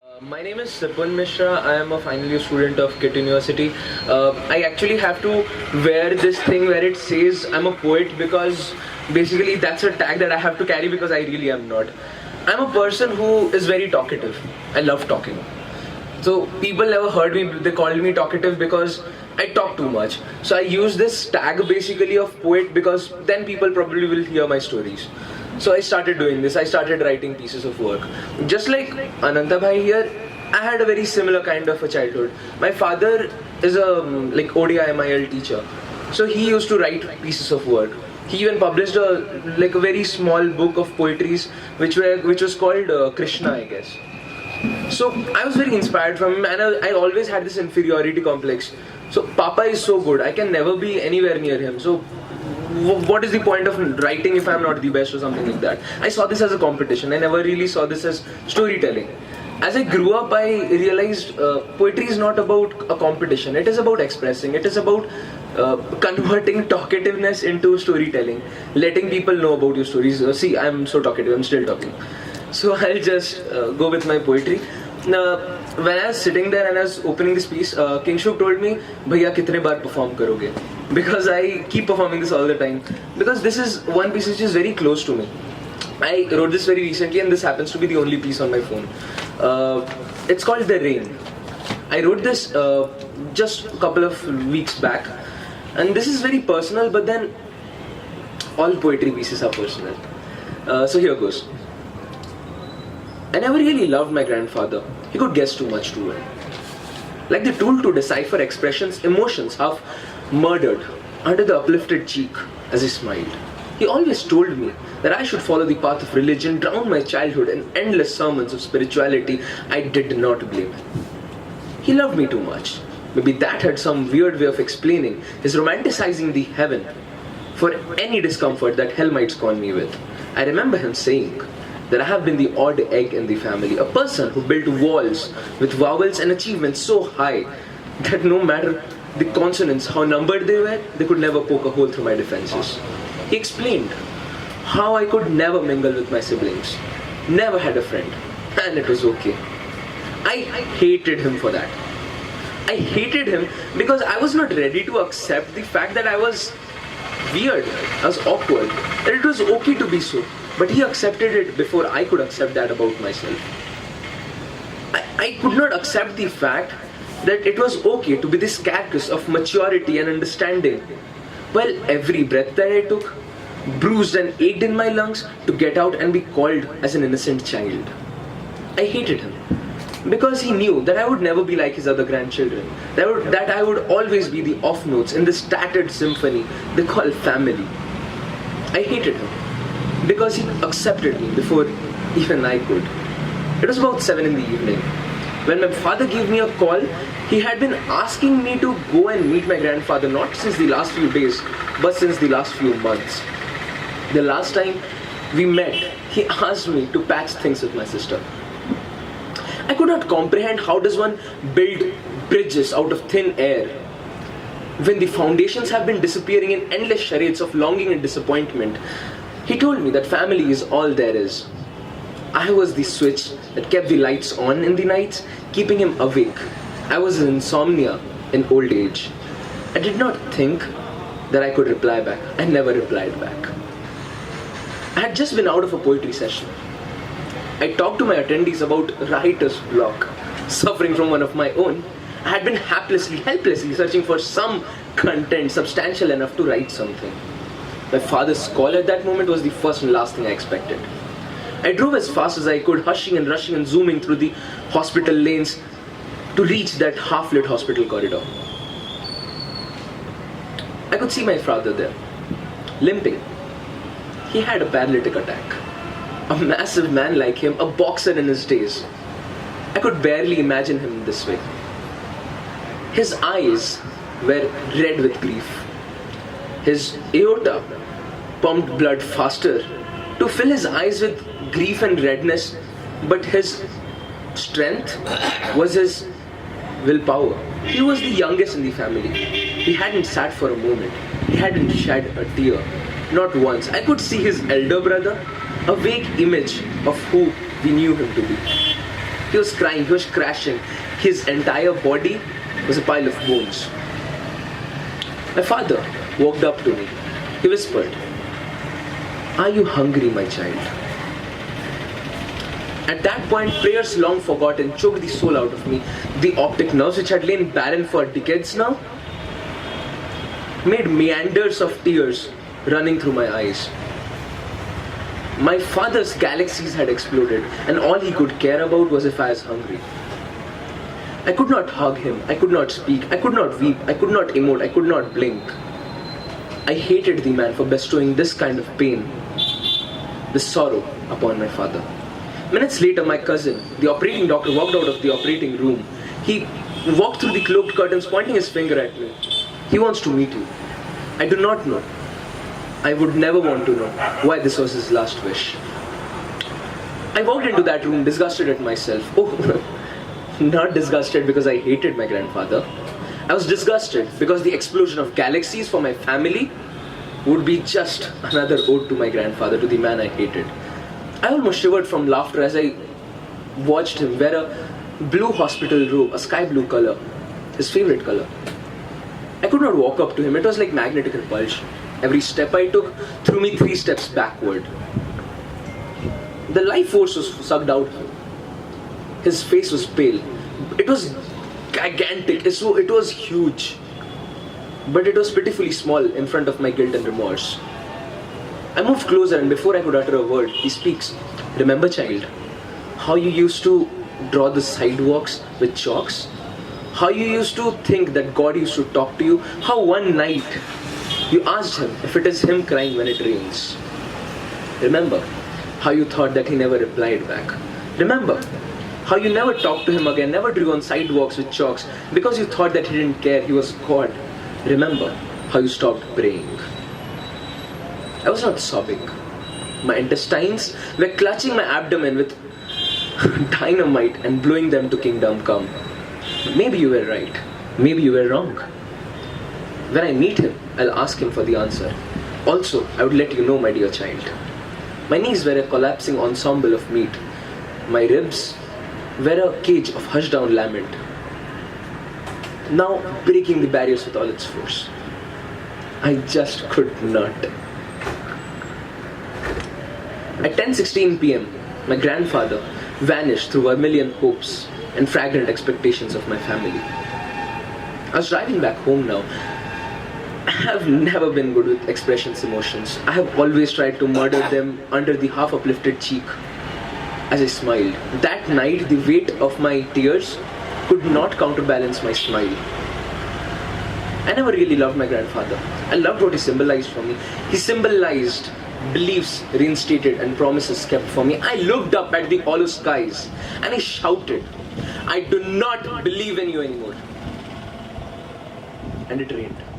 My name is Cipun Mishra. I am a final year student of KIT University. I actually have to wear this thing where it says I'm a poet because basically that's a tag that I have to carry because I really am not. I'm a person who is very talkative. I love talking. So people never heard me, they called me talkative because I talk too much. So I use this tag basically of poet because then people probably will hear my stories. So I started doing this. I started writing pieces of work. Just like Ananta Bhai here, I had a very similar kind of a childhood. My father is a ODI/MIL teacher. So he used to write pieces of work. He even published a very small book of poetries which was called Krishna, I guess. So I was very inspired from him, and I always had this inferiority complex. So Papa is so good, I can never be anywhere near him. So what is the point of writing if I'm not the best or something like that? I saw this as a competition. I never really saw this as storytelling. As I grew up, I realized poetry is not about a competition. It is about expressing. It is about converting talkativeness into storytelling, letting people know about your stories. See, I'm so talkative. I'm still talking. So I'll just go with my poetry. When I was sitting there and I was opening this piece, King Shuk told me, "Bhaiya, kitne baar perform karoge?" Because I keep performing this all the time. Because this is one piece which is very close to me. I wrote this very recently, and this happens to be the only piece on my phone. It's called The Rain. I wrote this just a couple of weeks back, and this is very personal, but then all poetry pieces are personal. So here goes. I never really loved my grandfather. He could guess too much too well. Like the tool to decipher expressions, emotions half murdered under the uplifted cheek as he smiled. He always told me that I should follow the path of religion, drown my childhood in endless sermons of spirituality. I did not blame him. He loved me too much. Maybe that had some weird way of explaining his romanticizing the heaven for any discomfort that hell might scorn me with. I remember him saying that I have been the odd egg in the family, a person who built walls with vowels and achievements so high that no matter the consonants, how numbered they were, they could never poke a hole through my defenses. He explained how I could never mingle with my siblings, never had a friend, and it was okay. I hated him for that. I hated him because I was not ready to accept the fact that I was weird, I was awkward, and it was okay to be so. But he accepted it before I could accept that about myself. I could not accept the fact that it was okay to be this carcass of maturity and understanding, while every breath that I took bruised and ached in my lungs to get out and be called as an innocent child. I hated him because he knew that I would never be like his other grandchildren, that I would always be the off notes in this tattered symphony they call family. I hated him because he accepted me before even I could. It was about 7 in the evening. When my father gave me a call, he had been asking me to go and meet my grandfather not since the last few days, but since the last few months. The last time we met, he asked me to patch things with my sister. I could not comprehend how does one build bridges out of thin air when the foundations have been disappearing in endless charades of longing and disappointment. He told me that family is all there is. I was the switch that kept the lights on in the nights, keeping him awake. I was an insomnia in old age. I did not think that I could reply back. I never replied back. I had just been out of a poetry session. I talked to my attendees about writer's block, suffering from one of my own. I had been helplessly searching for some content substantial enough to write something. My father's call at that moment was the first and last thing I expected. I drove as fast as I could, hushing and rushing and zooming through the hospital lanes to reach that half-lit hospital corridor. I could see my father there, limping. He had a paralytic attack. A massive man like him, a boxer in his days. I could barely imagine him this way. His eyes were red with grief. His aorta pumped blood faster to fill his eyes with grief and redness, but his strength was his willpower. He was the youngest in the family. He hadn't sat for a moment. He hadn't shed a tear. Not once. I could see his elder brother, a vague image of who we knew him to be. He was crying, he was crashing. His entire body was a pile of bones. My father walked up to me. He whispered, "Are you hungry, my child?" At that point, prayers long forgotten choked the soul out of me. The optic nerves, which had lain barren for decades now, made meanders of tears running through my eyes. My father's galaxies had exploded, and all he could care about was if I was hungry. I could not hug him, I could not speak, I could not weep, I could not emote, I could not blink. I hated the man for bestowing this kind of pain, this sorrow upon my father. Minutes later, my cousin, the operating doctor, walked out of the operating room. He walked through the cloaked curtains, pointing his finger at me. "He wants to meet you." I do not know. I would never want to know why this was his last wish. I walked into that room disgusted at myself. Oh, not disgusted because I hated my grandfather. I was disgusted because the explosion of galaxies for my family would be just another ode to my grandfather, to the man I hated. I almost shivered from laughter as I watched him wear a blue hospital robe, a sky blue color, his favorite color. I could not walk up to him. It was like magnetic repulsion. Every step I took threw me 3 steps backward. The life force was sucked out of him. His face was pale. It was gigantic. It was huge. But it was pitifully small in front of my guilt and remorse. I moved closer, and before I could utter a word, he speaks. "Remember, child, how you used to draw the sidewalks with chalks? How you used to think that God used to talk to you? How one night you asked him if it is him crying when it rains? Remember how you thought that he never replied back? Remember how you never talked to him again, never drew on sidewalks with chalks because you thought that he didn't care, he was God? Remember how you stopped praying?" I was not sobbing. My intestines were clutching my abdomen with dynamite and blowing them to kingdom come. Maybe you were right. Maybe you were wrong. When I meet him, I'll ask him for the answer. Also, I would let you know, my dear child. My knees were a collapsing ensemble of meat. My ribs were a cage of hushed down lament, now breaking the barriers with all its force. I just could not. At 10:16 p.m., my grandfather vanished through vermilion hopes and fragrant expectations of my family. I was driving back home now. I have never been good with expressions, emotions. I have always tried to murder them under the half uplifted cheek as I smiled. That night, the weight of my tears could not counterbalance my smile. I never really loved my grandfather. I loved what he symbolized for me. He symbolized beliefs reinstated and promises kept for me. I looked up at the hollow skies and I shouted, "I do not believe in you anymore." And it rained.